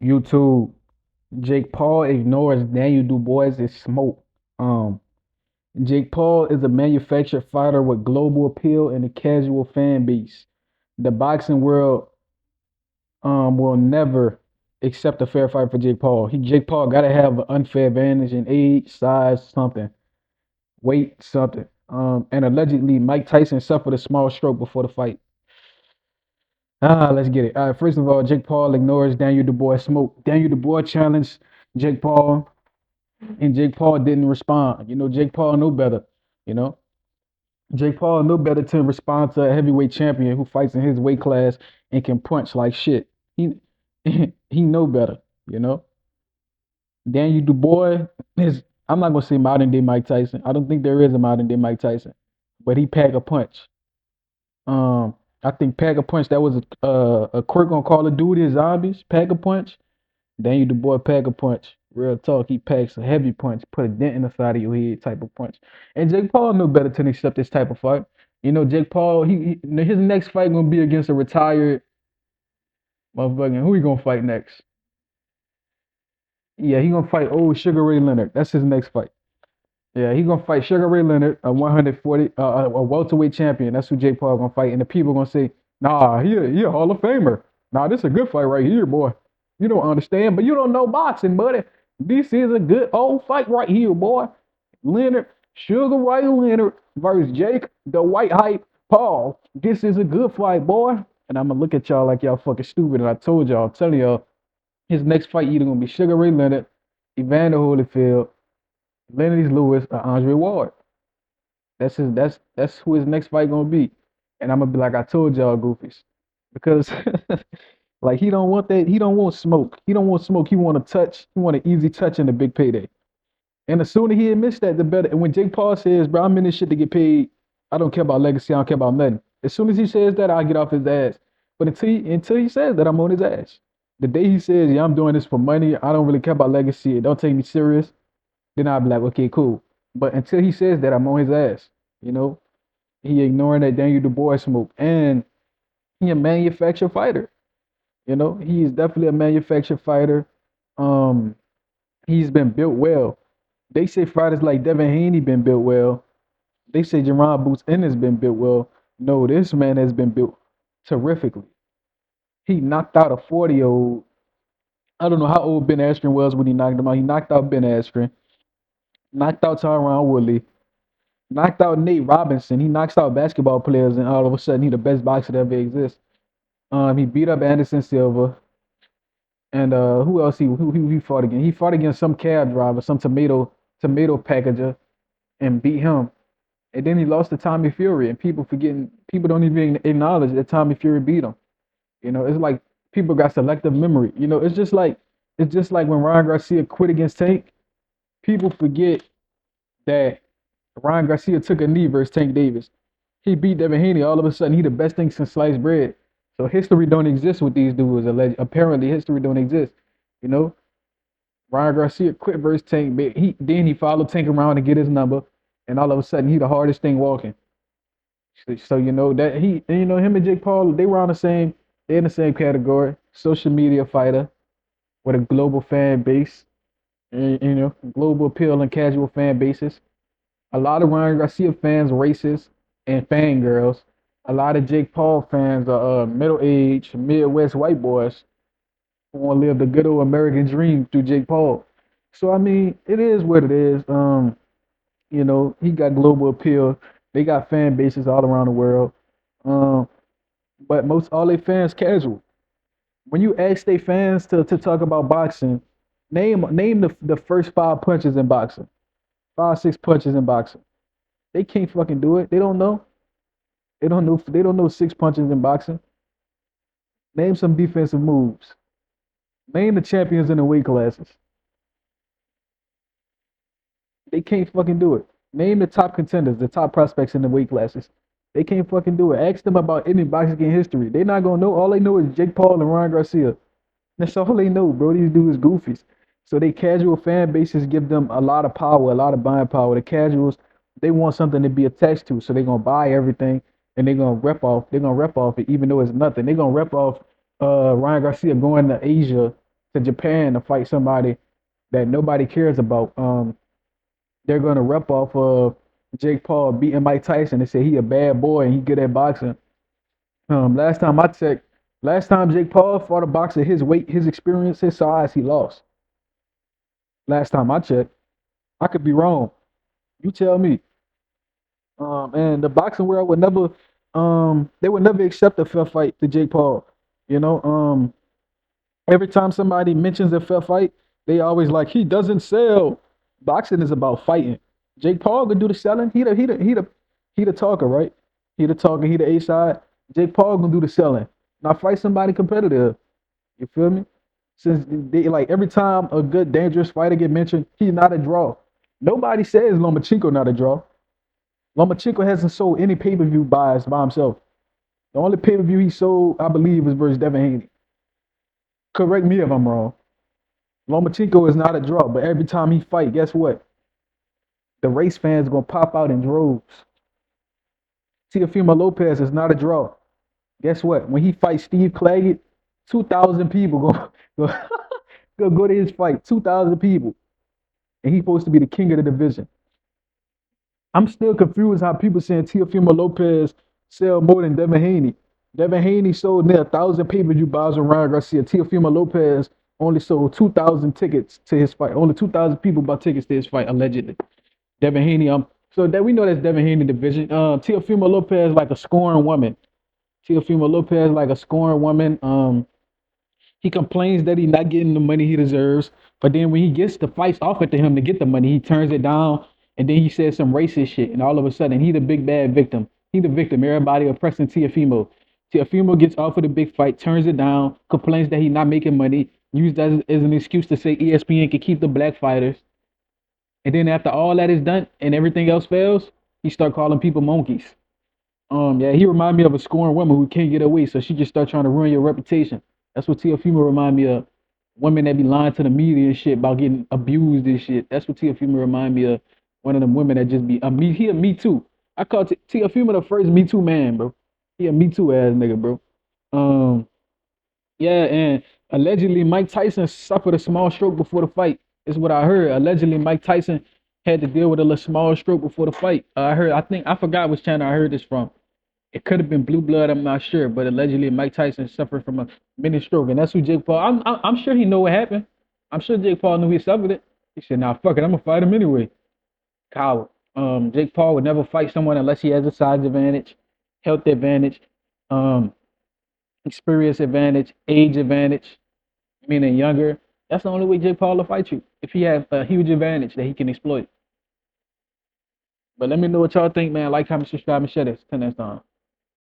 YouTube. Jake Paul ignores Daniel Dubois' smoke. Um, Jake Paul is a manufactured fighter with global appeal and a casual fan base. The boxing world will never accept a fair fight for Jake Paul. Jake Paul gotta have an unfair advantage in age, size, something, weight, something. And allegedly Mike Tyson suffered a small stroke before the fight. Let's get it. All right, first of all, Jake Paul ignores Daniel Dubois smoke. Daniel Dubois challenged Jake Paul, and Jake Paul didn't respond. Jake Paul knew better. You know, Jake Paul knew better to respond to a heavyweight champion who fights in his weight class and can punch like shit. He he know better. You know, Daniel Dubois is. I'm not gonna say modern day Mike Tyson. I don't think there is a modern day Mike Tyson, but he pack a punch. Um, I think pack a punch. That was a quirk on Call of Duty Zombies. Pack a punch. Daniel Dubois pack a punch. Real talk, he packs a heavy punch, put a dent in the side of your head type of punch. And Jake Paul knew better to accept this type of fight. Jake Paul, his next fight gonna be against a retired motherfucking. Who he gonna fight next? Yeah, he gonna fight old Sugar Ray Leonard. That's his next fight. Yeah, he gonna fight Sugar Ray Leonard, a 140, a welterweight champion. That's who Jake Paul gonna fight. And the people gonna say, "Nah, he a Hall of Famer. Nah, this is a good fight right here, boy. You don't understand, but you don't know boxing, buddy. This is a good old fight right here, boy. Leonard, Sugar Ray Leonard versus Jake the White Hype Paul. This is a good fight, boy." And I'm gonna look at y'all like y'all fucking stupid. And I told y'all, I'm telling y'all, his next fight either gonna be Sugar Ray Leonard, Evander Holyfield, Lennox Lewis, or Andre Ward. That's who his next fight gonna be. And I'm gonna be like, I told y'all, goofies, because like he don't want that. He don't want smoke. He don't want smoke. He want a touch. He want an easy touch and a big payday. And the sooner he admits that, the better. And when Jake Paul says, "Bro, I'm in this shit to get paid. I don't care about legacy. I don't care about nothing." As soon as he says that, I'll get off his ass. But until he says that, I'm on his ass. The day he says, "Yeah, I'm doing this for money. I don't really care about legacy. Don't take me serious," then I'll be like, "Okay, cool." But until he says that, I'm on his ass. You know, he ignoring that Daniel Dubois smoke, and he a manufactured fighter. He is definitely a manufactured fighter. Um, he's been built well. They say fighters like Devin Haney been built well. They say Jerron Boots Ennis been built well. No, this man has been built terrifically. He knocked out a 40-year-old. I don't know how old Ben Askren was when he knocked him out. He knocked out Ben Askren, knocked out Tyron Woodley, knocked out Nate Robinson. He knocks out basketball players, and all of a sudden, he the best boxer that ever exists. He beat up Anderson Silva, and who else who he fought against? He fought against some cab driver, some tomato packager, and beat him. And then he lost to Tommy Fury, and people don't even acknowledge that Tommy Fury beat him. It's like people got selective memory. It's just like when Ryan Garcia quit against Tank. People forget that Ryan Garcia took a knee versus Tank Davis. He beat Devin Haney. All of a sudden, he the best thing since sliced bread. So history don't exist with these dudes. Apparently, history don't exist. You know, Ryan Garcia quit versus Tank. But he followed Tank around to get his number, and all of a sudden, he the hardest thing walking. So that him and Jake Paul, they were on the same. They're in the same category. Social media fighter with a global fan base, and global appeal and casual fan bases. A lot of Ryan Garcia fans racist and fangirls. A lot of Jake Paul fans are middle-aged, Midwest white boys who want to live the good old American dream through Jake Paul. So I mean, it is what it is. He got global appeal. They got fan bases all around the world. Um, but most all their fans casual. When you ask their fans to talk about boxing, name the first five punches in boxing. Five, six punches in boxing. They can't fucking do it. They don't know. They don't know six punches in boxing. Name some defensive moves. Name the champions in the weight classes. They can't fucking do it. Name the top contenders, the top prospects in the weight classes. They can't fucking do it. Ask them about any boxing game history. They're not gonna know. All they know is Jake Paul and Ryan Garcia. That's all they know, bro. These dudes goofies. So they casual fan bases give them a lot of power, a lot of buying power. The casuals, they want something to be attached to, so they're gonna buy everything and they're gonna rep off. They're gonna rep off it, even though it's nothing. They're gonna rep off Ryan Garcia going to Asia to Japan to fight somebody that nobody cares about. They're gonna rep off of Jake Paul beating Mike Tyson and say he a bad boy and he good at boxing. Last time I checked, last time Jake Paul fought a boxer his weight, his experience, his size, he lost. Last time I checked, I could be wrong. You tell me. And the boxing world would never, they would never accept a fair fight to Jake Paul. You know, every time somebody mentions a fair fight, they always like he doesn't sell. Boxing is about fighting. Jake Paul can do the selling. He the talker, right? He the talker. He the A side. Jake Paul can do the selling. Now fight somebody competitive. You feel me? Since they like every time a good dangerous fighter get mentioned, he's not a draw. Nobody says Lomachenko not a draw. Lomachenko hasn't sold any pay per view buys by himself. The only pay per view he sold, I believe, was versus Devin Haney. Correct me if I'm wrong. Lomachenko is not a draw, but every time he fight, guess what? The race fans gonna pop out in droves. Teofimo Lopez is not a draw. Guess what? When he fights Steve Claggett, 2,000 people go, go to his fight. 2,000 people, and he's supposed to be the king of the division. I'm still confused how people saying Teofimo Lopez sell more than Devin Haney. Devin Haney sold near 1,000 pay-per-view buys on Ryan Garcia. Teofimo Lopez only sold 2,000 tickets to his fight. Only 2,000 people bought tickets to his fight, allegedly. Devin Haney, so that we know that's Devin Haney division. Teofimo Lopez like a scoring woman. Teofimo Lopez like a scoring woman. He complains that he's not getting the money he deserves, but then when he gets the fights offered to him to get the money, he turns it down, and then he says some racist shit, and all of a sudden he the big bad victim. He the victim. Everybody oppressing Teofimo. Teofimo gets offered a big fight, turns it down, complains that he's not making money, used as an excuse to say ESPN can keep the black fighters, and then after all that is done and everything else fails, he start calling people monkeys. Yeah, he remind me of a scorned woman who can't get away, so she just start trying to ruin your reputation. That's what Teofimo remind me of. Women that be lying to the media and shit about getting abused and shit. That's what Teofimo remind me of. One of them women that just be he a me too. I call Teofimo the first Me Too man, bro. He a Me Too ass nigga, bro. Um, yeah, and allegedly Mike Tyson suffered a small stroke before the fight. Is what I heard. Allegedly Mike Tyson had to deal with a little small stroke before the fight. I think I forgot which channel I heard this from. It could have been Blue Blood, I'm not sure, but allegedly Mike Tyson suffered from a mini stroke, and that's who Jake Paul. I'm sure he know what happened. I'm sure Jake Paul knew he suffered it. He said, "Nah, fuck it, I'm gonna fight him anyway." Coward. Jake Paul would never fight someone unless he has a size advantage, health advantage, um, experience advantage, age advantage, meaning younger. That's the only way Jake Paul will fight you if he has a huge advantage that he can exploit. But let me know what y'all think, man. Like, comment, subscribe, and share this. Till next time.